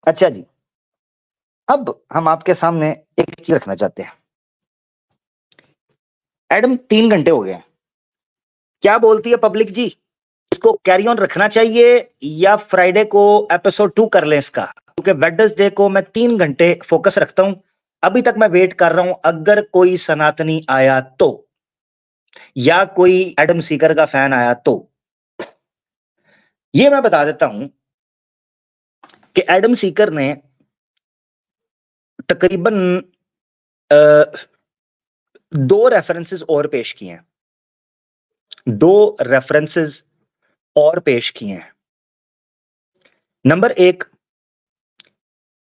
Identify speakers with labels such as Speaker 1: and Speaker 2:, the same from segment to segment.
Speaker 1: اچھا جی، اب ہم آپ کے سامنے ایک چیز رکھنا چاہتے ہیں. ایڈم 3 گھنٹے ہو گئے ہیں، کیا بولتی ہے پبلک جی؟ اس کو کیری آن رکھنا چاہیے یا فرائیڈے کو ایپیسوڈ 2 کر لیں اس کا؟ کیونکہ ویڈنسڈے کو میں 3 گھنٹے فوکس رکھتا ہوں. ابھی تک میں ویٹ کر رہا ہوں، اگر کوئی سناتنی آیا تو، یا کوئی ایڈم سیکر کا فین آیا تو. یہ میں بتا دیتا ہوں کہ ایڈم سیکر نے تقریباً 2 ریفرنسز اور پیش کیے ہیں، 2 ریفرنسز اور پیش کیے ہیں. نمبر 1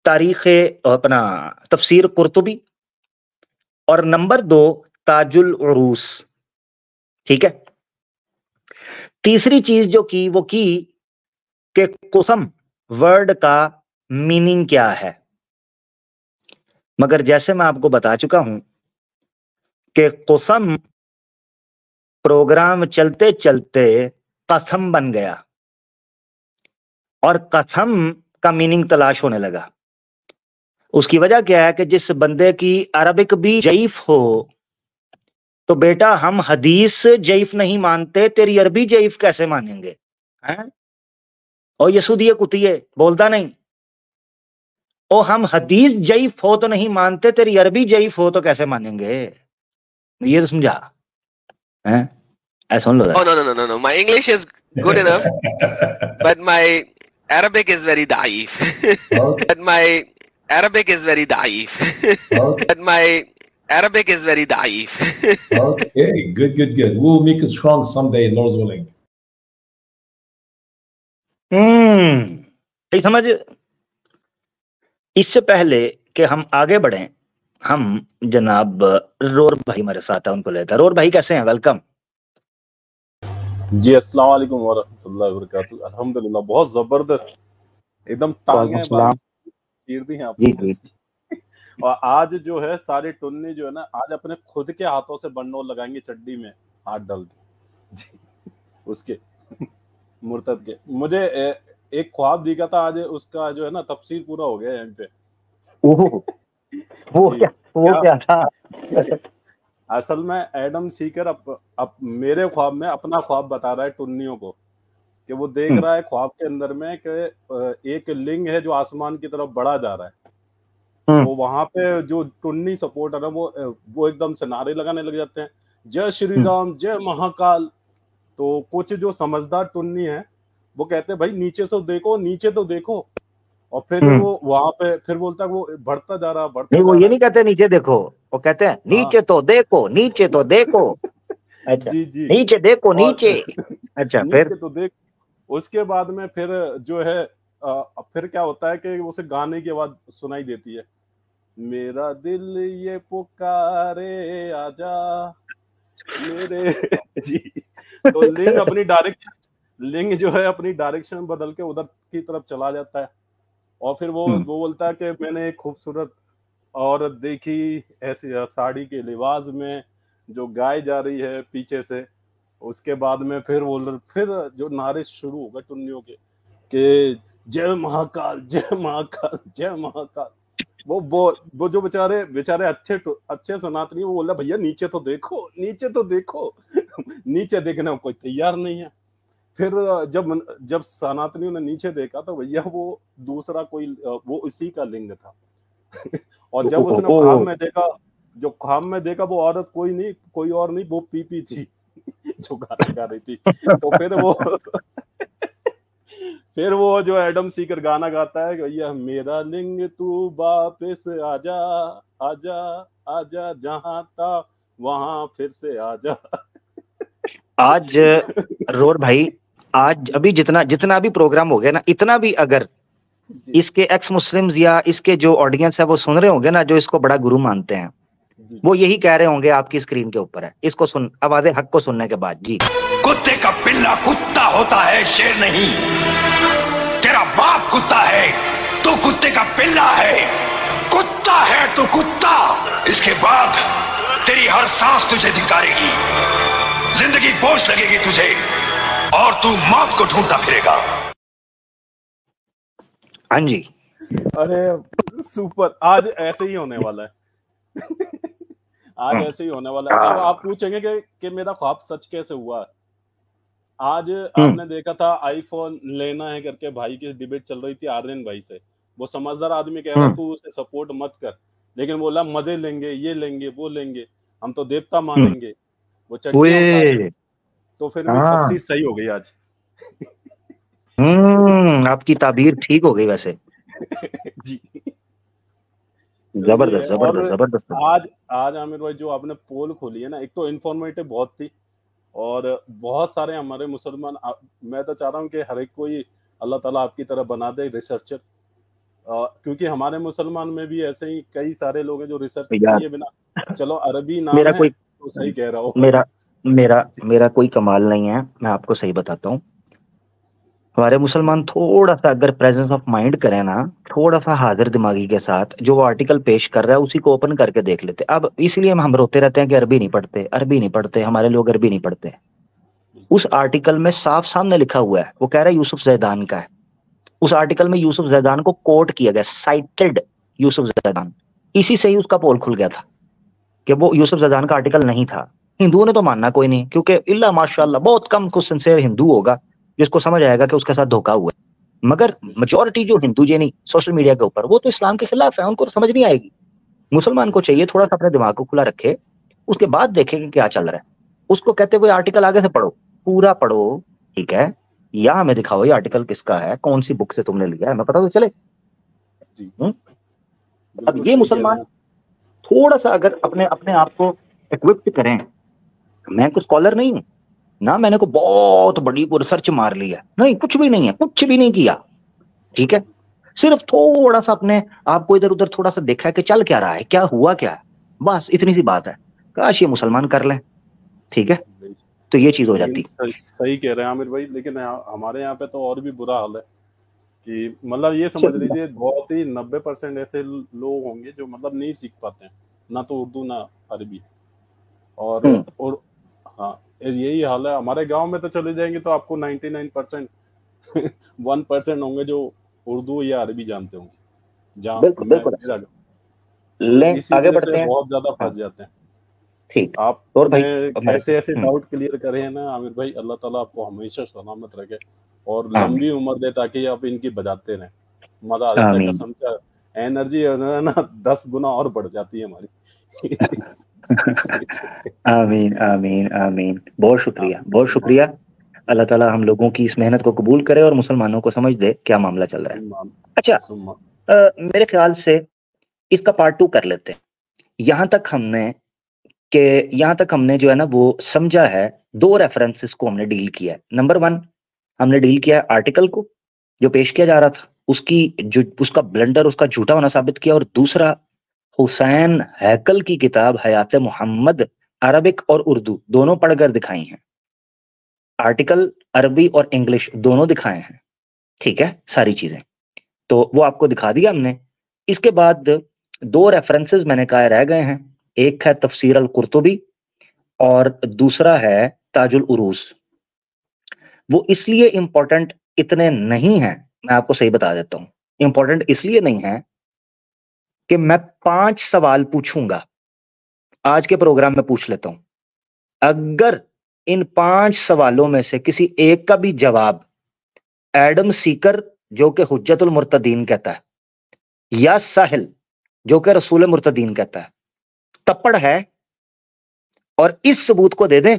Speaker 1: تاریخ اپنا تفسیر قرطبی، اور نمبر 2 تاج العروس. ٹھیک ہے. تیسری چیز جو کی وہ کی کہ قسم ورڈ کا میننگ کیا ہے. مگر جیسے میں آپ کو بتا چکا ہوں کہ قسم پروگرام چلتے چلتے قسم بن گیا، اور قسم کا میننگ تلاش ہونے لگا. اس کی وجہ کیا ہے کہ جس بندے کی عربک بھی ضعیف ہو، تو بیٹا ہم حدیث ضعیف نہیں مانتے، تیری عربی ضعیف کیسے مانیں گے؟ اور یسودیہ کتیے بولتا نہیں، او ہم حدیث ضعیف ہو تو نہیں مانتے، تیری عربی ضعیف ہو تو کیسے مانیں گے؟ یہ تو سمجھا. سن لو.
Speaker 2: Oh, no. My English is good enough, but my Arabic is very daif. But my Arabic is very daif. But my Arabic is very daif.
Speaker 3: Okay, good. We'll make it strong someday, Lord's willing.
Speaker 1: سمجھ. اس سے پہلے کہ ہم آگے بڑھیں، ہم جناب رور بھائی ہمارے ساتھ ہیں، ان کو لیتا. رور بھائی کیسے ہیں؟ ویلکم.
Speaker 4: جی السلام علیکم ورحمۃ اللہ وبرکاتہ. الحمدللہ بہت زبردست، ایک دم ٹانگیں چیر دی ہیں آپ نے. اور آج جو ہے سارے ٹنی جو ہے نا، آج اپنے خود کے ہاتھوں سے بنڈول لگائیں گے چڈی میں ہاتھ ڈال کے اس کے مرتد کے. مجھے ایک خواب دیکھا تھا آج، اس کا جو ہے نا تفسیر پورا ہو گیا یہیں پہ.
Speaker 1: وہ کیا تھا؟
Speaker 4: اصل میں ایڈم سیکر اب میرے خواب میں اپنا خواب بتا رہا ہے ٹنیوں کو، کہ وہ دیکھ رہا ہے خواب کے اندر میں کہ ایک لنگ ہے جو آسمان کی طرف بڑھا جا رہا ہے. وہ وہاں پہ جو ٹنی سپورٹر ہے وہ ایک دم سے نعرے لگانے لگ جاتے ہیں، جے شری رام، جے مہاکال. تو کچھ جو سمجھدار ٹنی ہیں وہ کہتے ہیں بھائی نیچے سے دیکھو، نیچے تو دیکھو. اور پھر وہ وہاں پہ پھر بولتا ہے وہ بڑھتا جا رہا.
Speaker 1: وہ یہ نہیں کہتے نیچے دیکھو، وہ کہتے ہیں نیچے تو دیکھو، نیچے تو دیکھو. اچھا
Speaker 4: جی
Speaker 1: نیچے دیکھو، نیچے. اچھا پھر
Speaker 4: تو دیکھ. اس کے بعد میں پھر جو ہے پھر کیا ہوتا ہے کہ اسے گانے کی آواز سنائی دیتی ہے، میرا دل یہ پکارے آجا میرے. جی تو لنگ جو ہے اپنی ڈائریکشن بدل کے ادھر کی طرف چلا جاتا ہے. اور پھر وہ بولتا ہے کہ میں نے ایک خوبصورت عورت دیکھی ایسی ساڑی کے لباس میں جو گائے جا رہی ہے پیچھے سے. اس کے بعد میں پھر جو نعرے شروع ہو گئے ٹنیوں کے کہ جے مہاکال، جے مہاکال، جے مہاکال. وہ جو بیچارے اچھے سناتنی وہ بولا بھیا نیچے تو دیکھو، نیچے تو دیکھو. نیچے دیکھنے کوئی تیار نہیں ہے. پھر جب سناتنیوں نے نیچے دیکھا تو بھیا وہ دوسرا کوئی وہ اسی کا لنگ تھا. اور جب اس نے خواب میں دیکھا وہ عورت کوئی اور نہیں، وہ پی تھی جو گانا گا رہی تھی. تو پھر وہ جو ایڈم سیکر گانا گاتا ہے کہ بھیا میرا لنگ تو واپس آجا آجا آجا، جہاں تھا وہاں پھر سے آجا.
Speaker 1: آج رور بھائی، آج ابھی جتنا بھی پروگرام ہو گیا نا، اتنا بھی اگر اس کے ایکس مسلمز یا اس کے جو آڈینس ہے وہ سن رہے ہوں گے نا، جو اس کو بڑا گرو مانتے ہیں، وہ یہی کہہ رہے ہوں گے آپ کی اسکرین کے اوپر ہے. اس کو سن، آواز حق کو سننے کے بعد. جی
Speaker 5: کتے کا پلا کتا ہوتا ہے، شیر نہیں. تیرا باپ کتا ہے، تو کتے کا پلا ہے. کتا ہے تو کتا. اس کے بعد تیری ہر سانس تجھے دھکارے گی، زندگی بوجھ لگے گی تجھے، اور تو موت کو ڈھونڈتا پھرے گا.
Speaker 1: ہاں جی.
Speaker 4: अरे सुपर, आज ऐसे ही होने वाला है। आज ऐसे ही होने वाला है। अब आप पूछेंगे कि मेरा ख्वाब सच कैसे हुआ। आज आपने देखा था आईफोन लेना है करके भाई की डिबेट चल रही थी आर्यन भाई से। वो समझदार आदमी कह रहा तू उसे सपोर्ट मत कर, लेकिन बोला मजे लेंगे, ये लेंगे, वो लेंगे, हम तो देवता मानेंगे, वो चट्टियां उठा रहे। तो फिर भी सब चीज सही हो गई आज।
Speaker 1: आपकी ताबीर ठीक हो गई वैसे।
Speaker 4: जी
Speaker 1: जबरदस्त जबरदस्त जबरदस्त।
Speaker 4: आज आमिर भाई जो आपने पोल खोली है ना, एक तो इन्फॉर्मेटिव बहुत थी, और बहुत सारे हमारे मुसलमान, मैं तो चाह रहा हूँ कि हर एक कोई अल्लाह ताला आपकी तरह बना दे रिसर्चर, क्योंकि हमारे मुसलमान में भी ऐसे ही कई सारे लोग हैं जो रिसर्च किए बिना, चलो अरबी नाम है तो सही कह रहा हूँ।
Speaker 1: मेरा कोई कमाल नहीं है, मैं आपको सही बताता हूँ। हमारे मुसलमान थोड़ा सा अगर प्रेजेंस ऑफ माइंड करें ना, थोड़ा सा हाजिर दिमागी के साथ, जो वो आर्टिकल पेश कर रहा है उसी को ओपन करके देख लेते। अब इसलिए हम रोते रहते हैं कि अरबी नहीं पढ़ते, हमारे लोग अरबी नहीं पढ़ते। उस आर्टिकल में साफ सामने लिखा हुआ है, वो कह रहा है यूसुफ जैदान का है। उस आर्टिकल में यूसुफ जैदान को कोट किया गया, साइटेड यूसुफ जैदान। इसी से ही उसका पोल खुल गया था कि वो यूसुफ जैदान का आर्टिकल नहीं था। हिंदुओं ने तो मानना कोई नहीं, क्योंकि इल्ला माशाअल्लाह बहुत कम कुछ सिंसियर हिंदू होगा जिसको समझ आएगा कि उसके साथ धोखा हुआ है। मगर मेजॉरिटी जो हिंदू जे नहीं सोशल मीडिया के ऊपर, वो तो इस्लाम के खिलाफ है, उनको तो समझ नहीं आएगी। मुसलमान को चाहिए थोड़ा सा अपने दिमाग को खुला रखे, उसके बाद देखे कि क्या चल रहा है। उसको कहते हुए आर्टिकल आगे से पढ़ो, पूरा पढ़ो, ठीक है, या हमें दिखाओ ये आर्टिकल किसका है, कौन सी बुक से तुमने लिया है, हमें पता तो चले। अब ये मुसलमान थोड़ा सा अगर अपने आप को इक्विप्ड करें, मैं कुछ स्कॉलर नहीं हूं ना, मैंने को बहुत बड़ी को रिसर्च मार ली है, नहीं, कुछ भी नहीं है, कुछ भी नहीं किया, ठीक है, सिर्फ थोड़ा सा अपने आपको इधर उधर थोड़ा सा देखा है कि चल क्या रहा है, क्या हुआ क्या है, बस इतनी सी बात है। काश ये मुसलमान कर लें, ठीक है, तो ये चीज हो जाती।
Speaker 4: सही कह रहे हैं आमिर भाई, लेकिन हमारे यहाँ पे तो और भी बुरा हाल है कि मतलब ये समझ लीजिए बहुत ही 90% ऐसे लोग होंगे जो मतलब नहीं सीख पाते हैं, ना तो उर्दू ना अरबी, और हाँ यही हाल है। हमारे गांव में तो चले जाएंगे तो आपको 99% 1% होंगे जो उर्दू या अरबी जानते होंगे। जहाँ आगे बढ़ते हैं, बहुत ज्यादा फंस जाते हैं।
Speaker 1: ठीक,
Speaker 4: आप
Speaker 1: और भाई
Speaker 4: ऐसे डाउट क्लियर करे हैं ना आमिर भाई, अल्लाह ताला आपको हमेशा सलामत रखे और लंबी उम्र दे, ताकि आप इनकी बजाते रहें। मजा आ जाता है कसम से, एनर्जी है ना 10 गुना और बढ़ जाती है हमारी।
Speaker 1: आमीन आमीन आमीन। बहुत शुक्रिया, बहुत शुक्रिया। अल्लाह ताला हम लोगों की इस मेहनत को कबूल करे और मुसलमानों को समझ दे क्या मामला चल रहा है। अच्छा, मेरे ख्याल से इसका पार्ट 2 कर लेते हैं। यहाँ तक हमने जो है ना वो समझा है, 2 रेफरेंसेस को हमने डील किया है। नंबर 1 हमने डील किया है आर्टिकल को जो पेश किया जा रहा था, उसका ब्लंडर, उसका झूठा होना साबित किया, और दूसरा हुसैन हैकल की किताब हयात मोहम्मद अरबिक और उर्दू दोनों पढ़कर दिखाई हैं। आर्टिकल अरबी और इंग्लिश दोनों दिखाए हैं, ठीक है, सारी चीजें तो वो आपको दिखा दिया हमने। इसके बाद 2 रेफरेंसेस मैंने कहा रह गए हैं, एक है तफसीर अल कुर्तुबी और दूसरा है ताजुल उरूस। वो इसलिए इंपॉर्टेंट इतने नहीं है, मैं आपको सही बता देता हूं, इंपॉर्टेंट इसलिए नहीं है कि मैं 5 सवाल पूछूंगा, आज के प्रोग्राम में पूछ लेता हूं। अगर इन 5 सवालों में से किसी एक का भी जवाब एडम सीकर जो कि हुज्जतुल मुर्तदीन कहता है, या साहिल जो कि रसूल मुर्तदीन कहता है, तप्पड़ है, और इस सबूत को दे दें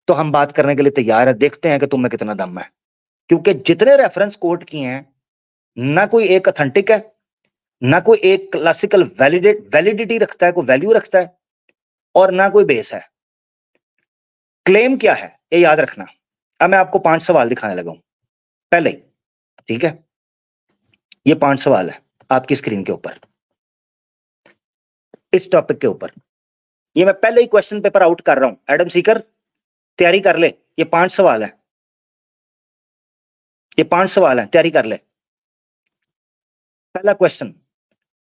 Speaker 1: तो हम बात करने के लिए तैयार है, देखते हैं कि तुम में कितना दम है। क्योंकि जितने रेफरेंस कोट किए हैं, ना कोई एक ऑथेंटिक है, ना कोई एक क्लासिकल वैलिडिटी रखता है, कोई वैल्यू रखता है, और ना कोई बेस है। क्लेम क्या है ये याद रखना। अब मैं आपको 5 सवाल दिखाने लगा हूं पहले, ठीक है, ये 5 सवाल है आपकी स्क्रीन के ऊपर इस टॉपिक के ऊपर। ये मैं पहले ही क्वेश्चन पेपर आउट कर रहा हूं, एडम सीकर तैयारी कर ले, ये 5 सवाल है, ये 5 सवाल है, तैयारी कर ले। पहला क्वेश्चन,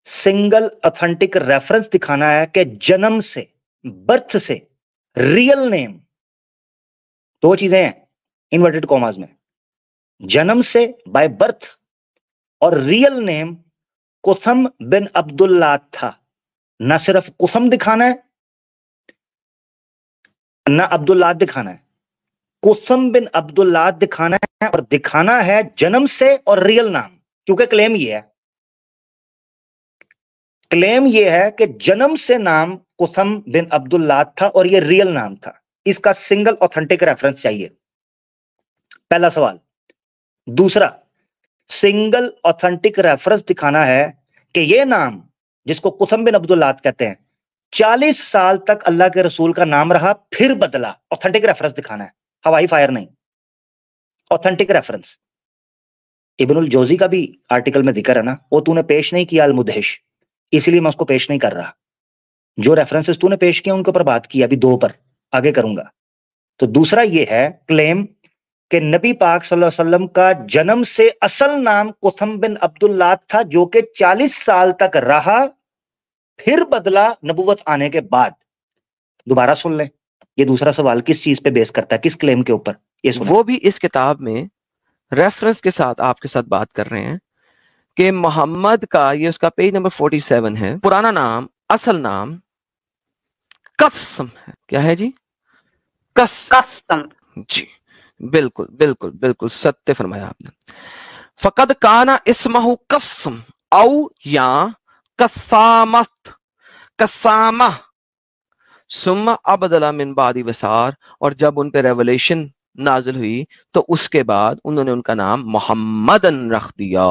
Speaker 1: सिंगल ऑथेंटिक रेफरेंस दिखाना है कि जन्म से, बर्थ से, रियल नेम, 2 चीजें हैं इन्वर्टेड कॉमास में, जन्म से बाय बर्थ और रियल नेम قسم بن عبداللات تھا. نہ صرف قسم دکھانا ہے نہ عبداللات دکھانا ہے, قسم بن عبداللات دکھانا ہے, اور دکھانا ہے جنم سے اور ریئل نام. کیونکہ کلیم یہ ہے کہ جنم سے نام قسم بن عبداللات تھا اور یہ ریئل نام تھا. اس کا سنگل اوتھنٹک ریفرنس چاہیے, پہلا سوال. دوسرا, سنگل اوتھنٹک ریفرنس دکھانا ہے کہ یہ نام جس کو قسم بن عبداللات کہتے ہیں 40 سال تک اللہ کے رسول کا نام رہا پھر بدلا. اوتھنٹک ریفرنس دکھانا ہے, ہوائی فائر نہیں, اوتھنٹک ریفرنس. ابن الجوزی کا بھی آرٹیکل میں ذکر ہے نا, وہ تو نے پیش نہیں کیا المدہش, اس لیے میں اس کو پیش نہیں کر رہا. جو ریفرنسز تو نے پیش کیا ان کے اوپر بات کی, ابھی 2 پر آگے کروں گا. تو دوسرا یہ ہے کلیم کہ نبی پاک صلی اللہ علیہ وسلم کا جنم سے اصل نام قسم بن عبداللات تھا, جو کہ 40 سال تک رہا پھر بدلا نبوت آنے کے بعد. دوبارہ سن لیں, یہ دوسرا سوال کس چیز پہ بیس کرتا ہے, کس کلیم کے اوپر, یہ سنیں.
Speaker 6: وہ بھی اس کتاب میں ریفرنس کے ساتھ آپ کے ساتھ بات کر رہے ہیں کہ محمد کا, یہ اس کا پیج نمبر 47 ہے, پرانا نام اصل نام قسم ہے. کیا ہے جی؟ قسم. جی بالکل بالکل بالکل ستیہ فرمایا آپ نے. فقد کانا اسمہ قسم او یا قسامت, قسامہ ثم ابدلا من بعد وسار, اور جب ان پہ ریولیشن نازل ہوئی تو اس کے بعد انہوں نے ان کا نام محمدن رکھ دیا.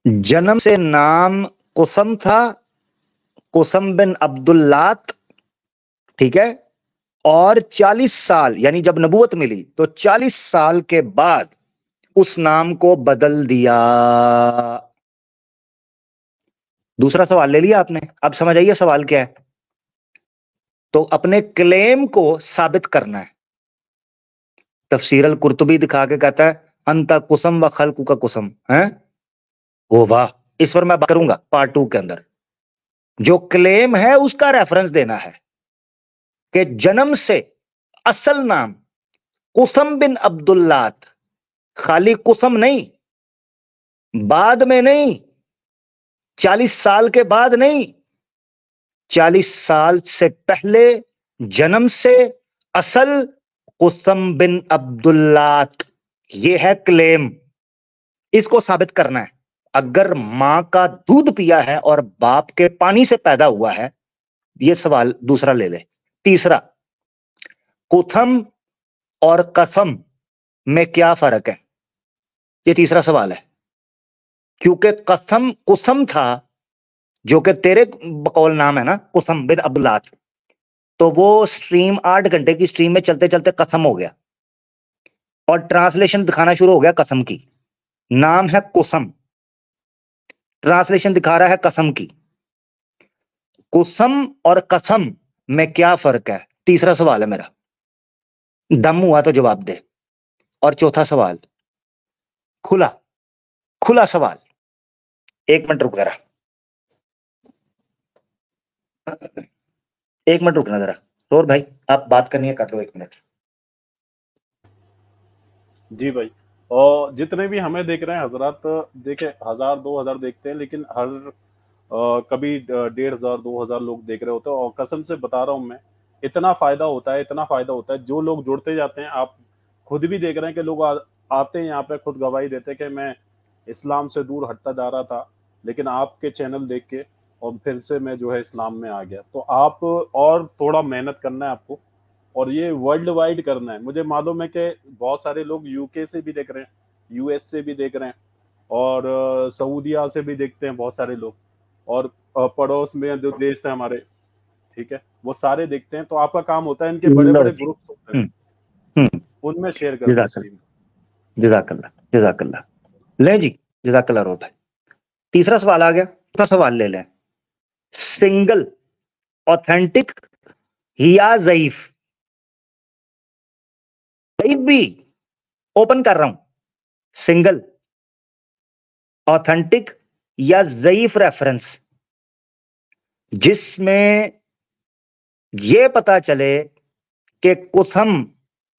Speaker 1: جنم سے نام قسم تھا, قسم بن عبداللات, ٹھیک ہے, اور 40 سال یعنی جب نبوت ملی تو 40 سال کے بعد اس نام کو بدل دیا. دوسرا سوال لے لیا آپ نے, اب سمجھ آئیے سوال کیا ہے. تو اپنے کلیم کو ثابت کرنا ہے. تفسیر القرطبی دکھا کے کہتا ہے انتا قسم و خلق کا قسم ہے, او واہ, اس پر میں بات کروں گا پارٹ 2 کے اندر. جو کلیم ہے اس کا ریفرنس دینا ہے کہ جنم سے اصل نام قسم بن عبداللات, خالی قسم نہیں, بعد میں نہیں, 40 سال کے بعد نہیں, 40 سال سے پہلے جنم سے اصل قسم بن عبداللات. یہ ہے کلیم, اس کو ثابت کرنا ہے. اگر ماں کا دودھ پیا ہے اور باپ کے پانی سے پیدا ہوا ہے, یہ سوال دوسرا لے لے. تیسرا, قسم اور قسم میں کیا فرق ہے, یہ تیسرا سوال ہے. کیونکہ قسم تھا جو کہ تیرے بقول نام ہے نا قسم بن عبداللات, تو وہ سٹریم 8 گھنٹے کی سٹریم میں چلتے چلتے قسم ہو گیا اور ٹرانسلیشن دکھانا شروع ہو گیا قسم کی. نام ہے قسم, ٹرانسلیشن دکھا رہا ہے قسم کی. قسم اور قسم میں کیا فرق ہے, تیسرا سوال ہے میرا. دم ہوا تو جواب دے. اور چوتھا سوال کھلا سوال. 1 منٹ رک ذرا, 1 منٹ رکنا ذرا. اور بھائی آپ بات کرنی ہے کر لو 1 منٹ.
Speaker 4: جی بھائی, اور جتنے بھی ہمیں دیکھ رہے ہیں حضرات, دیکھیں 1000 2000 دیکھتے ہیں, لیکن ہر کبھی 1500 2000 لوگ دیکھ رہے ہوتے ہیں. اور قسم سے بتا رہا ہوں میں, اتنا فائدہ ہوتا ہے. جو لوگ جڑتے جاتے ہیں, آپ خود بھی دیکھ رہے ہیں کہ لوگ آتے ہیں یہاں پہ, خود گواہی دیتے ہیں کہ میں اسلام سے دور ہٹتا جا رہا تھا, لیکن آپ کے چینل دیکھ کے اور پھر سے میں جو ہے اسلام میں آ گیا. تو آپ اور تھوڑا محنت کرنا ہے آپ کو, اور یہ ورلڈ وائڈ کرنا ہے. مجھے معلوم ہے کہ بہت سارے لوگ UK سے بھی دیکھ رہے ہیں, US سے بھی دیکھ رہے ہیں, اور سعودیہ سے بھی دیکھتے ہیں بہت سارے لوگ, اور پڑوس میں جو دیش ہیں ہمارے, ٹھیک ہے, وہ سارے دیکھتے ہیں. تو آپ کا کام ہوتا ہے ان کے بڑے بڑے گروپس ہوتے ہیں, ان میں شیئر کر دیں.
Speaker 1: جزاک اللہ. لیں جی, جزاک اللہ رو بھائی. تیسرا سوال آ گیا, چوتھا سوال لے لیں. سنگل اوتھینٹک یا ضعیف بھی اوپن کر رہا ہوں, سنگل اوتھینٹک یا ضعیف ریفرنس جس میں یہ پتا چلے کہ قسم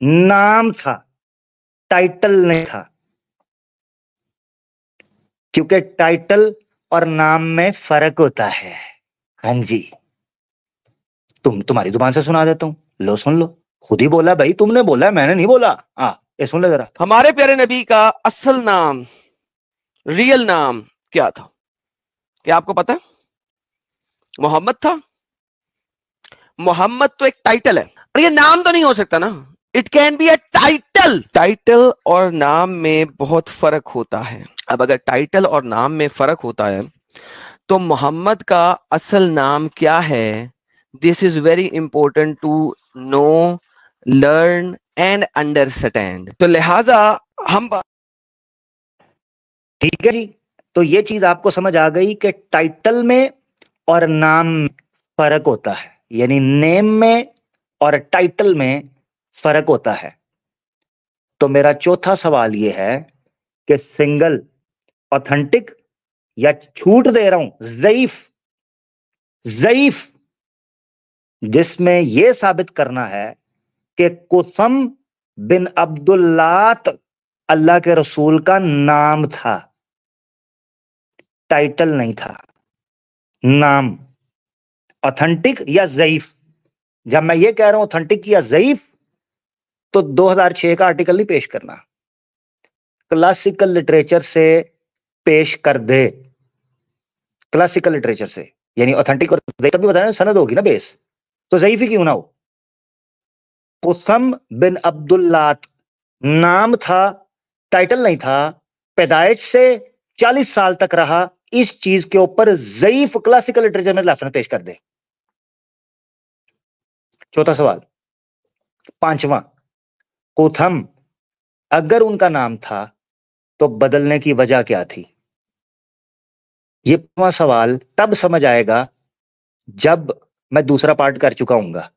Speaker 1: نام تھا, ٹائٹل نہیں تھا. کیونکہ ٹائٹل اور نام میں فرق ہوتا ہے. ہاں جی تمہاری زبان سے سنا دیتا ہوں, لو سن لو. خود ہی بولا بھائی, تم نے بولا, میں نے نہیں بولا. ہاں یہ سن لے ذرا.
Speaker 6: ہمارے پیارے نبی کا اصل نام, ریئل نام کیا تھا؟ کیا آپ کو پتا ہے؟ محمد تھا. محمد تو ایک ٹائٹل ہے, اور یہ نام تو نہیں ہو سکتا نا. It can be a title. Title اور نام میں بہت فرق ہوتا ہے. اب اگر ٹائٹل اور نام میں فرق ہوتا ہے تو محمد کا اصل نام کیا ہے؟ This is very important to know, learn and understand. تو لہذا ہم
Speaker 1: ٹھیک ہے جی, تو یہ چیز آپ کو سمجھ آ گئی کہ ٹائٹل میں اور نام میں فرق ہوتا ہے, یعنی نیم میں اور ٹائٹل میں فرق ہوتا ہے. تو میرا چوتھا سوال یہ ہے کہ سنگل, اوتھنٹک, یا چھوٹ دے رہا ہوں ضعیف, ضعیف جس میں یہ ثابت کرنا ہے کہ قسم بن عبداللات اللہ کے رسول کا نام تھا, ٹائٹل نہیں تھا, نام. اوتھنٹک یا ضعیف. جب میں یہ کہہ رہا ہوں اوتھنٹک یا ضعیف, تو 2006 کا آرٹیکل نہیں پیش کرنا, کلاسیکل لٹریچر سے پیش کر دے. کلاسیکل لٹریچر سے, یعنی اوتھنٹک اور ضعیف بھی بتایا, سند ہوگی نا بیس, تو ضعیف ہی کیوں نہ ہو. قسم بن عبداللات نام تھا, ٹائٹل نہیں تھا. پیدائش سے 40 سال تک رہا. اس چیز کے اوپر ضعیف کلاسیکل لٹریچر میں ریفرنس پیش کر دے. چوتھا سوال. پانچواں, کوتھم اگر ان کا نام تھا تو بدلنے کی وجہ کیا تھی؟ یہ پانچواں سوال تب سمجھ آئے گا جب میں دوسرا پارٹ کر چکا ہوں گا,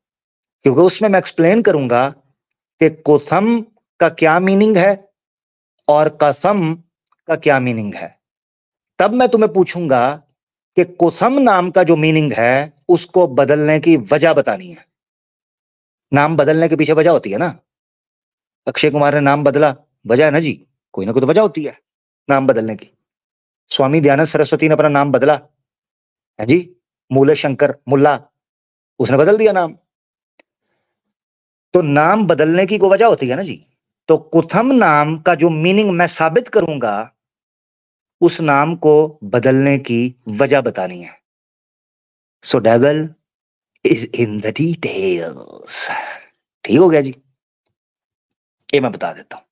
Speaker 1: کیونکہ اس میں ایکسپلین کروں گا کہ کوتھم کا کیا میننگ ہے اور قسم کا کیا میننگ ہے. تب میں تمہیں پوچھوں گا کہ کوسم نام کا جو میننگ ہے اس کو بدلنے کی وجہ بتانی ہے. نام بدلنے کے پیچھے وجہ ہوتی ہے نا. اکشے کمار نے نام بدلا, وجہ ہے نا جی, کوئی نہ کوئی تو وجہ ہوتی ہے نام بدلنے کی. سوامی دیانند سرسوتی نے اپنا نام بدلا ہے جی, مولے شنکر ملا, اس نے بدل دیا نام. تو نام بدلنے کی کوئی وجہ ہوتی ہے نا جی. تو کوتھم نام کا جو میننگ میں ثابت کروں گا اس نام کو بدلنے کی وجہ بتانی ہے. So devil is in the details. ٹھیک ہو گیا جی, یہ میں بتا دیتا ہوں.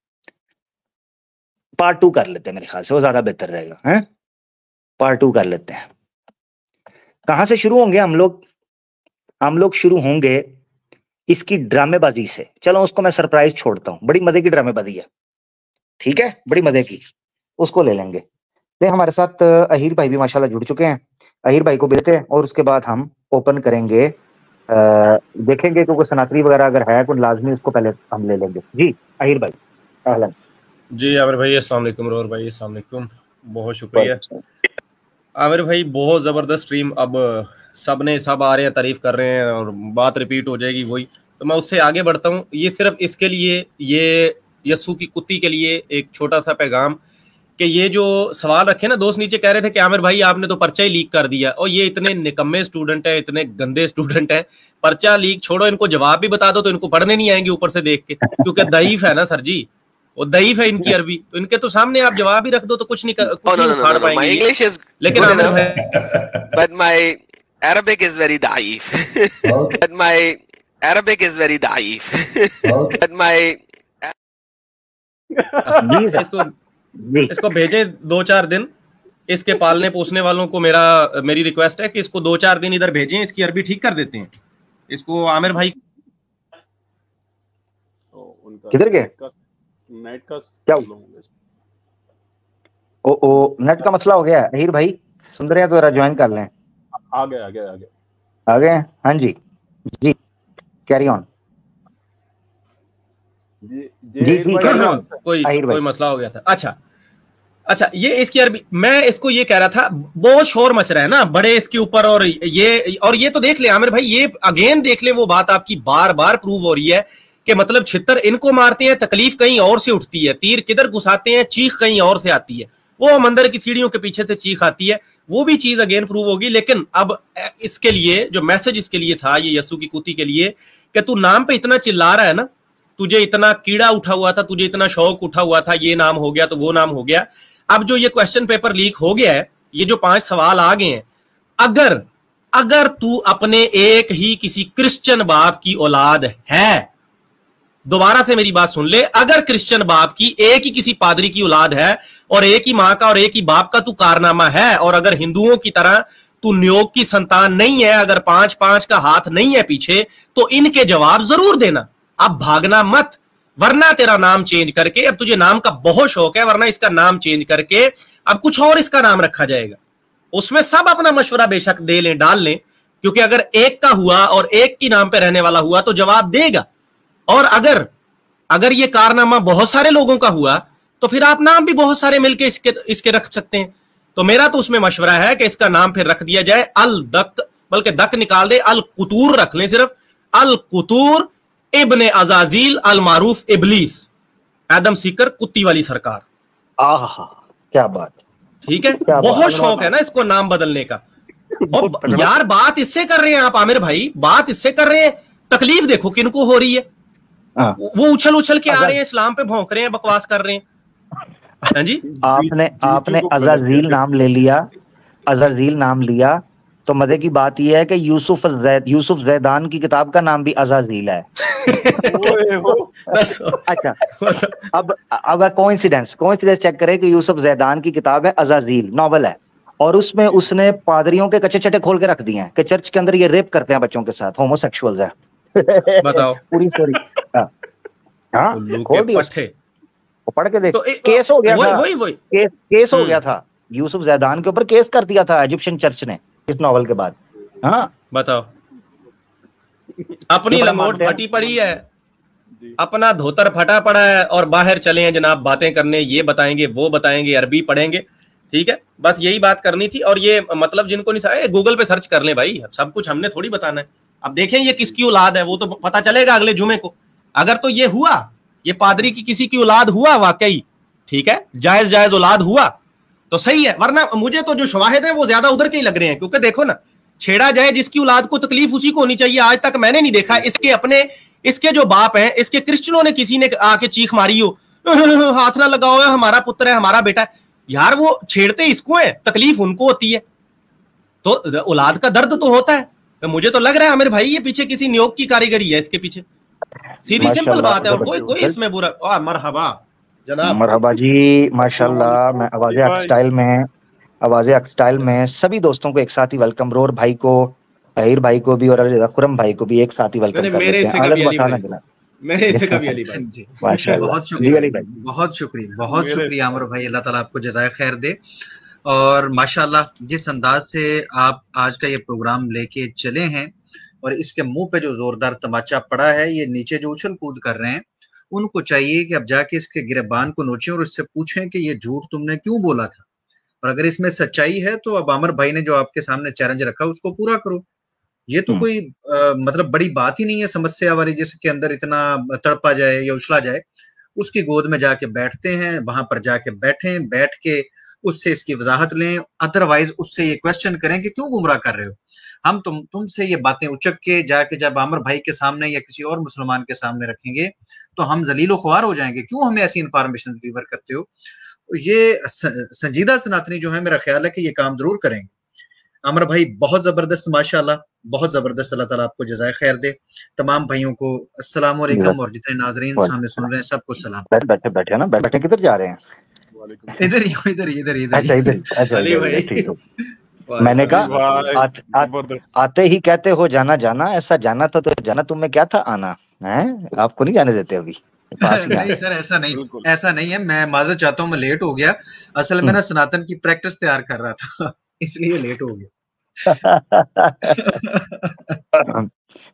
Speaker 1: پارٹ 2 کر لیتے ہیں, میرے خیال سے وہ زیادہ بہتر رہے گا. پارٹ 2 کر لیتے ہیں. کہاں سے شروع ہوں گے ہم لوگ؟ ہم لوگ شروع ہوں گے اس کی ڈرامے بازی سے. چلو اس کو میں سرپرائز چھوڑتا ہوں, بڑی مزے کی ڈرامے بازی ہے, ٹھیک ہے, بڑی مزے کی, اس کو لے لیں گے. ہمارے ساتھ اہیر بھائی بھی ماشاءاللہ جڑ چکے ہیں. اہیر بھائی کو بھیجتے ہیں اور اس کے بعد ہم اوپن کریں گے, دیکھیں گے کہ کوئی سناتری وغیرہ اگر ہے کوئی لازمی, اس کو پہلے ہم لے لیں گے. جی اہیر بھائی اہلاً.
Speaker 7: جی عامر بھائی السلام علیکم. رور بھائی السلام علیکم, بہت شکریہ. عامر بھائی بہت زبردست اسٹریم, اب سب آ رہے ہیں, تعریف کر رہے ہیں اور بات ریپیٹ ہو جائے گی وہی, تو میں اس سے آگے بڑھتا ہوں. یہ صرف اس کے لیے, یہ یسو کی کتی کے لیے ایک چھوٹا سا پیغام کہ یہ جو سوال رکھے نا دوست, نیچے کہہ رہے تھے کہ عامر بھائی آپ نے تو پرچہ ہی لیک کر دیا, اور یہ اتنے نکمے اسٹوڈنٹ ہیں, اتنے گندے اسٹوڈنٹ ہیں. پرچہ لیک چھوڑو, ان کو جواب بھی بتا دو تو ان کو پڑھنے نہیں آئیں گے اوپر سے دیکھ کے, کیونکہ ضعیف ہے نا سر جی, وہ ضعیف ہے ان کی عربی, تو ان کے تو سامنے آپ جواب ہی رکھ دو تو کچھ نہیں اکھاڑ پائیں گے. لیکن عامر بھائی
Speaker 2: but my Arabic is very ضعیف. but my Arabic is very ضعیف. but my
Speaker 7: اس کو بھیجیں 2-4 دن, اس کے پالنے پوسنے والوں کو میری ریکویسٹ ہے کہ اس کو 2-4 دن ادھر بھیجیں, اس کی عربی ٹھیک کر دیتے ہیں اس کو. عامر بھائی
Speaker 1: کدھر گئے؟
Speaker 4: نیٹ کا
Speaker 1: کیا نیٹ کا مسئلہ ہو گیا ہے. اہیر بھائی سن رہے ہیں تو ذرا جوائن کر لیں.
Speaker 4: آ گئے.
Speaker 1: ہاں جی جی کیری آن.
Speaker 7: جی کوئی مسئلہ ہو گیا تھا. اچھا یہ اس کی عربی, میں اس کو یہ کہہ رہا تھا, بہت شور مچ رہا ہے نا بڑے اس کے اوپر, اور یہ تو دیکھ لیں عامر بھائی, یہ اگین دیکھ لیں, وہ بات آپ کی بار بار پروو ہو رہی ہے کہ مطلب چھتر ان کو مارتے ہیں, تکلیف کہیں اور سے اٹھتی ہے, تیر کدھر گھساتے ہیں, چیخ کہیں اور سے آتی ہے. वो मंदिर की सीढ़ियों के पीछे से चीख आती है, वो भी चीज अगेन प्रूव होगी। लेकिन अब इसके लिए जो मैसेज इसके लिए था, ये यस्सु की कुती के लिए, कि तू नाम पे इतना चिल्ला रहा है ना, तुझे इतना कीड़ा उठा हुआ था, तुझे इतना शौक उठा हुआ था, ये नाम हो गया तो वो नाम हो गया। अब जो ये क्वेश्चन पेपर लीक हो गया है, ये जो 5 सवाल आ गए हैं, अगर तू अपने एक ही किसी क्रिश्चियन बाप की औलाद है, दोबारा से मेरी बात सुन ले, अगर क्रिश्चियन बाप की एक ही किसी पादरी की औलाद है और एक ही मां का और एक ही बाप का तू कारनामा है, और अगर हिंदुओं की तरह तू न्योग की संतान नहीं है, अगर 5-5 का हाथ नहीं है पीछे, तो इनके जवाब जरूर देना। अब भागना मत, वरना तेरा नाम चेंज करके, अब तुझे नाम का बहुत शौक है, वरना इसका नाम चेंज करके अब कुछ और इसका नाम रखा जाएगा। उसमें सब अपना मशवरा बेशक दे लें, डाल लें, क्योंकि अगर एक का हुआ और एक की नाम पे रहने वाला हुआ तो जवाब देगा। और अगर ये कारनामा बहुत सारे लोगों का हुआ तो फिर आप नाम भी बहुत सारे मिलके इसके रख सकते हैं। तो मेरा तो उसमें मशवरा है कि इसका नाम फिर रख दिया जाए अल दक, बल्कि दक निकाल दे, अल कुतूर रख लें, सिर्फ अल कुतूर इब्ने अजाजील अल मारूफ इबलीस, एडम सीकर, कुत्ती वाली सरकार।
Speaker 1: आहा, क्या बात,
Speaker 7: ठीक है, बहुत शौक है ना इसको नाम बदलने का। और यार बात इससे कर रहे हैं आप आमिर भाई, बात इससे कर रहे हैं, तकलीफ देखो किनको हो रही है। वो उछल के आ रहे हैं, इस्लाम पे भौंक रहे हैं, बकवास कर रहे हैं। हाँ जी,
Speaker 1: आपने अजाजील नाम ले लिया, अजाजील नाम लिया, तो मजे की बात यह है कि यूसुफ जैदान की किताब का नाम भी अजाजील है। अच्छा, अब कोइंसिडेंस चेक करें कि यूसुफ जैदान की किताब है अजाजील, नॉवल है, और उसमें उसने पादरियों के कच्चे चटे खोल के रख दिए हैं कि चर्च के अंदर ये रेप करते हैं बच्चों के साथ, होमोसेक्सुअल्स है।
Speaker 7: बताओ
Speaker 1: पूरी स्टोरी। हाँ, खोल दी, पढ़ के देख। तो केस हो गया था, केस हो गया था यूसुफ जैदान के ऊपर, केस कर दिया था इजिप्शियन चर्च ने इस नॉवल के बाद। हाँ
Speaker 7: बताओ, अपनी लंगोट फटी पड़ी है, अपना धोतर फटा पड़ा है, और बाहर चले हैं जनाब बातें करने, ये बताएंगे वो बताएंगे, अरबी पढ़ेंगे। ठीक है, बस यही बात करनी थी। और ये मतलब जिनको नहीं, गूगल पे सर्च कर लें भाई, सब कुछ हमने थोड़ी बताना है। अब देखें ये किसकी औलाद है, वो तो पता चलेगा अगले जुमे को। अगर तो ये हुआ, ये पादरी की किसी की औलाद हुआ वाकई, ठीक है, जायज औलाद हुआ तो सही है, वरना मुझे तो जो शवाहिद है वो ज्यादा उधर के ही लग रहे हैं। क्योंकि देखो ना, छेड़ा जाए जिसकी औलाद को, तकलीफ उसी को होनी चाहिए। आज तक मैंने नहीं देखा इसके जो बाप हैं, इसके क्रिश्चियनों ने किसी ने आके चीख मारी हो, हाथ ना लगाओ, हमारा पुत्र है, हमारा बेटा है। यार वो छेड़ते इसको है, तकलीफ उनको होती है, तो औलाद का दर्द तो होता है। तो मुझे तो लग रहा है आमिर भाई ये पीछे किसी नियोग की कारीगरी है इसके पीछे, सीधी सिंपल बात है, और कोई इसमें बुरा। मरहबा जनाब, मरहबा
Speaker 1: जी, माशाल्लाह। मैं आवाज़े स्टाइल में सभी दोस्तों को एक साथ ही वेलकम, रोर भाई को, अहीर भाई को भी, और खुरम भाई को भी एक साथ ही वेलकम कर देते हैं।
Speaker 8: बहुत शुक्रिया आमिर भाई, अल्लाह ताला आपको जज़ाए खैर दे। और माशाल्लाह जिस अंदाज से आप आज का ये प्रोग्राम लेके चले हैं, और इसके मुंह पे जो जोरदार तमाचा पड़ा है, ये नीचे जो उछल कूद कर रहे हैं, उनको चाहिए कि अब जाके इसके गिरबान को नोचें और इससे पूछें कि ये झूठ तुमने क्यों बोला था, और अगर इसमें सच्चाई है तो अब आमिर भाई ने जो आपके सामने चैलेंज रखा उसको पूरा करो। ये तो कोई मतलब बड़ी बात ही नहीं है समस्या वाली, जिसके अंदर इतना तड़पा जाए या उछला जाए। उसकी गोद में जाके बैठते हैं, वहां पर जाके बैठें, बैठ के उससे इसकी वजाहत लें, अदरवाइज उससे ये क्वेश्चन करें कि क्यों गुमराह कर रहे हो। हम तुमसे ये बातें उचक के जाके जब आमिर भाई के सामने या किसी और मुसलमान के सामने रखेंगे तो हम जलीलो ख्वार हो जाएंगे, क्यों हमें ऐसी इंफॉर्मेशन डिलीवर करते हो। ये संजीदा सनातनी जो है, मेरा ख्याल है कि ये काम जरूर करेंगे। आमिर भाई बहुत जबरदस्त, माशाल्लाह बहुत जबरदस्त, अल्लाह ताला आपको जज़ाए खैर दे। तमाम भाइयों को अस्सलाम वालेकुम, और जितने नाज़रीन हमें सुन रहे हैं सबको सलाम।
Speaker 1: बैठे ना, बैठे किधर जा रहे हैं?
Speaker 8: इधर ही।
Speaker 1: मैंने कहा आते ही कहते हो जाना जाना, ऐसा जाना था तो जाना, तुम्हें क्या था आना है, आपको नहीं जाने देते अभी।
Speaker 8: नहीं सर, ऐसा नहीं है, मैं माजरत चाहता हूँ, मैं लेट हो गया। असल में ना सनातन की प्रैक्टिस तैयार कर रहा था इसलिए लेट हो गया।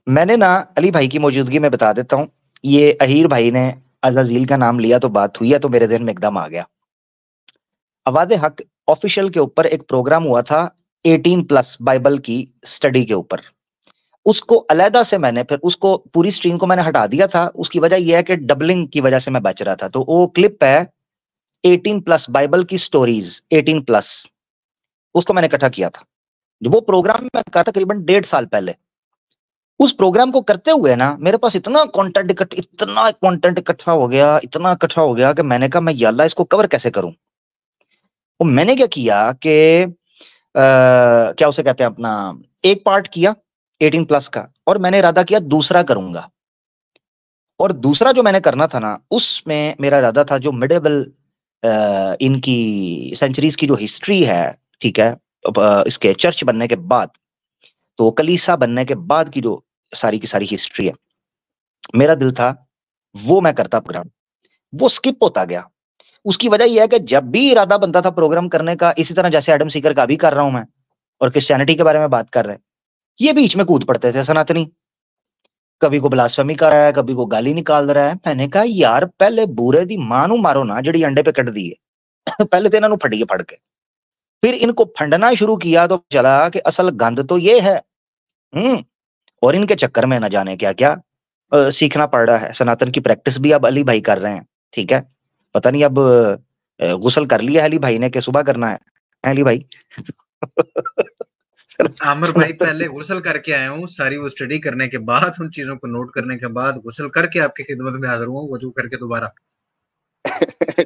Speaker 1: मैंने ना अली भाई की मौजूदगी में बता देता हूँ, ये अहीर भाई ने अज़ाज़ील का नाम लिया तो बात हुई है, तो मेरे ध्यान में एकदम आ गया। आवाज़े हक ऑफिशियल के ऊपर एक प्रोग्राम हुआ था 18+ बाइबल की स्टडी के ऊपर, उसको अलहदा से मैंने फिर उसको पूरी स्ट्रीम को मैंने हटा दिया था। उसकी वजह यह है कि डबलिंग की वजह से मैं बच रहा था। तो वो क्लिप है 18+ बाइबल की स्टोरीज 18+, उसको मैंने इकट्ठा किया था। वो प्रोग्राम मैं कहा था करीबन 1.5 साल पहले। उस प्रोग्राम को करते हुए ना मेरे पास इतना कंटेंट इकट्ठा हो गया कि मैंने कहा मैं या अल्लाह इसको कवर कैसे करूं। तो मैंने क्या किया कि क्या उसे कहते हैं अपना, एक पार्ट किया 18+ का, और मैंने इरादा किया दूसरा करूंगा। और दूसरा जो मैंने करना था ना, उसमें मेरा इरादा था जो मिडेवल इनकी सेंचुरीज की जो हिस्ट्री है, ठीक है, इसके चर्च बनने के बाद, तो कलीसा बनने के बाद की जो सारी की सारी हिस्ट्री है, मेरा दिल था वो मैं करता प्रोग्राम, वो स्किप होता गया। उसकी वजह यह है कि जब भी इरादा बनता था प्रोग्राम करने का, इसी तरह जैसे एडम सीकर का भी कर रहा हूं मैं, और क्रिश्चियनिटी के बारे में बात कर रहे हैं, ये बीच में कूद पड़ते थे सनातनी, कभी को ब्लास्फेमी कर रहा है, कभी को गाली निकाल रहा है। मैंने कहा यार पहले बूरे दी मां नू मारो ना जड़ी अंडे पे कट दी है पहले तो इन्हों फटिए फड़ के, फिर इनको फंडना शुरू किया तो चला कि असल गंद तो ये है। और इनके चक्कर में न जाने क्या क्या सीखना पड़ रहा है। सनातन की प्रैक्टिस भी अब अली भाई कर रहे हैं, ठीक है, पता नहीं अब गुस्ल कर लिया अली भाई ने कि सुबह करना है अली भाई
Speaker 8: आमिर भाई पहले गुस्ल करके आया हूँ, सारी वो स्टडी करने के बाद, उन चीजों को नोट करने के बाद गुस्ल करके आपकी खिदमत में हाजिर हुआ, वजू करके दोबारा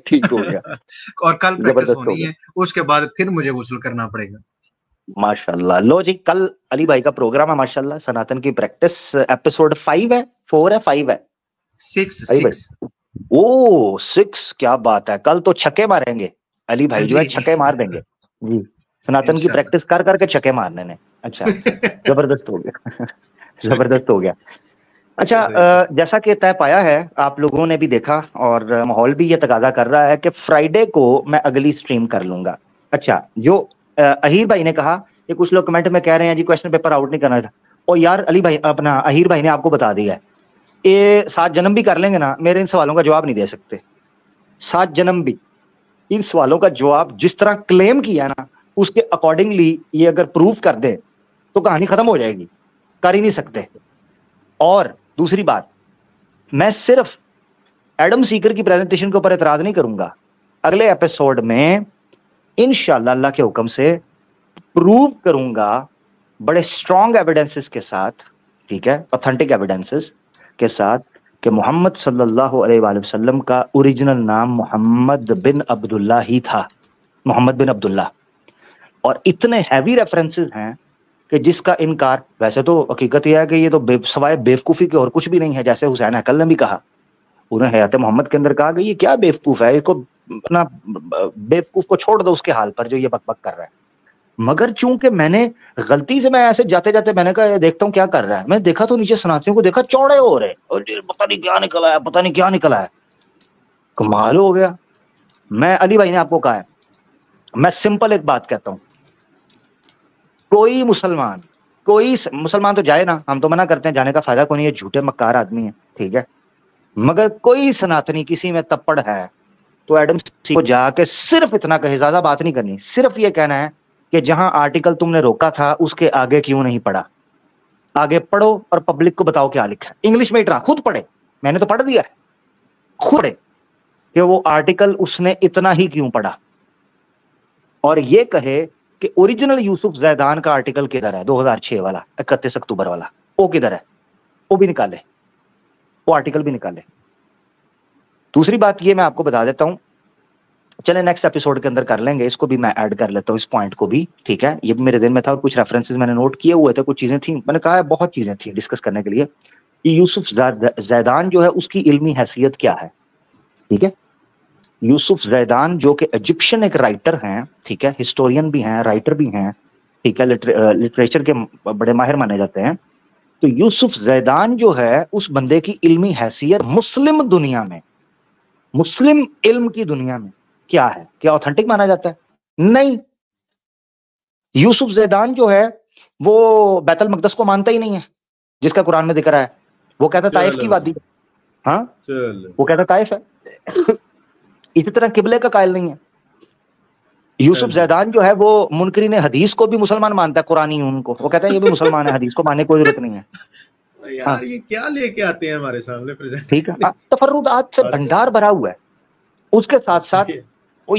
Speaker 1: ठीक हो गया
Speaker 8: और कल प्रैक्टिस होनी है, उसके बाद फिर मुझे गुस्ल करना पड़ेगा।
Speaker 1: माशाल्लाह। लो जी, कल अली भाई का प्रोग्राम है माशाल्लाह, सनातन की प्रैक्टिस। एपिसोड 5 है, 4 है, 5 है,
Speaker 8: 6
Speaker 1: ओ 6, क्या बात है। कल तो छक्के मारेंगे अली भाई, जो है छक्के मार देंगे जी। सनातन की प्रैक्टिस कर करके छक्के मारने ने। अच्छा जबरदस्त हो गया जबरदस्त हो गया। अच्छा, जैसा कि तय पाया है, आप लोगों ने भी देखा और माहौल भी ये तकाजा कर रहा है कि फ्राइडे को मैं अगली स्ट्रीम कर लूंगा। अच्छा, जो अहीर भाई ने कहा कि कुछ लोग कमेंट में कह रहे हैं जी क्वेश्चन पेपर आउट नहीं करना था, और यार अली भाई अपना अहीर भाई ने आपको बता दिया है, ये 7 जन्म भी कर लेंगे ना, मेरे इन सवालों का जवाब नहीं दे सकते। 7 जन्म भी इन सवालों का जवाब जिस तरह क्लेम किया ना, उसके अकॉर्डिंगली ये अगर प्रूव कर दे तो कहानी खत्म हो जाएगी, कर ही नहीं सकते। और दूसरी बात, मैं सिर्फ एडम सीकर की प्रेजेंटेशन के ऊपर एतराज नहीं करूंगा, अगले एपिसोड में इंशाअल्लाह अल्लाह के हुक्म से प्रूव करूंगा बड़े स्ट्रॉन्ग एविडेंसेस के साथ, ठीक है, ऑथेंटिक एविडेंसेस के साथ, कि मोहम्मद सल्लल्लाहु अलैहि वसल्लम का ओरिजिनल नाम मोहम्मद बिन अब्दुल्ला ही था, मोहम्मद बिन अब्दुल्ला। और इतने हैवी रेफरेंसेस हैं कि जिसका इनकार, वैसे तो हकीकत यह है कि ये तो सवाए बेवकूफ़ी के और कुछ भी नहीं है, जैसे हुसैन हैकल ने भी कहा, उन्हें हयात मोहम्मद के अंदर कहा कि ये क्या बेवकूफ़ है, इसको अपना बेवकूफ़ को छोड़ दो उसके हाल पर जो ये बकबक कर रहा है। मगर चूंकि मैंने गलती से, मैं ऐसे जाते जाते मैंने कहा देखता हूँ क्या कर रहा है, मैं देखा तो नीचे सनातनियों को देखा चौड़े हो रहे, और पता नहीं क्या निकला है, पता नहीं क्या निकला है, कमाल हो गया। मैं अली भाई ने आपको कहा है, मैं सिंपल एक बात कहता हूँ, कोई मुसलमान तो जाए ना, हम तो मना करते हैं, जाने का फायदा कोई नहीं है, झूठे मक्कार आदमी है, ठीक है, मगर कोई सनातनी किसी में तप्पड़ है तो एडम को जाके सिर्फ इतना कहे, ज्यादा बात नहीं करनी, सिर्फ ये कहना है कि जहां आर्टिकल तुमने रोका था उसके आगे क्यों नहीं पढ़ा, आगे पढ़ो और पब्लिक को बताओ क्या लिखा है। इंग्लिश में इतना खुद पढ़े, मैंने तो पढ़ दिया है, खुद पढ़े कि वो आर्टिकल उसने इतना ही क्यों पढ़ा, और ये कहे कि ओरिजिनल यूसुफ जैदान का आर्टिकल किधर है, 2006 वाला, 31 अक्टूबर वाला, वो किधर है, वो भी निकाले, वो आर्टिकल भी निकाले। दूसरी बात ये मैं आपको बता देता हूं, चले नेक्स्ट एपिसोड के अंदर कर लेंगे, इसको भी मैं ऐड कर लेता हूं, इस पॉइंट को भी, ठीक है, ये भी मेरे दिन में था और कुछ रेफरेंसेस मैंने नोट किए हुए थे, कुछ चीजें थी, मैंने कहा है बहुत चीजें थी डिस्कस करने के लिए। यूसुफ जैदान जो है उसकी इल्मी हैसियत क्या है, ठीक है, यूसुफ जैदान जो कि इजिप्शियन एक राइटर हैं, ठीक है, हिस्टोरियन भी हैं, राइटर भी हैं, ठीक है, लिटरेचर के बड़े माहिर माने जाते हैं। तो यूसुफ जैदान जो है उस बंदे की इल्मी हैसियत मुस्लिम दुनिया में, मुस्लिम इल्म की दुनिया में क्या है, क्या ऑथेंटिक माना जाता है? नहीं। यूसुफ जैदान जो है वो बैतुल मकदस को मानता ही नहीं है जिसका कुरान में जिक्र है, वो कहता ताइफ की वादी, हाँ वो कहता ताइफ है। इसी तरह किबले का कायल नहीं है। यूसुफ जैदान जो है वो मुनकरीन हदीस को भी मुसलमान मानता है, कुरानी उनको, वो कहता है ये भी मुसलमान है, हदीस को मानने की कोई जरूरत नहीं है।
Speaker 9: यार ये क्या लेके आते हैं हमारे सामने प्रेजेंट,
Speaker 1: ठीक है, तफर्रुदात से भंडार भरा हुआ है। उसके साथ साथ وہ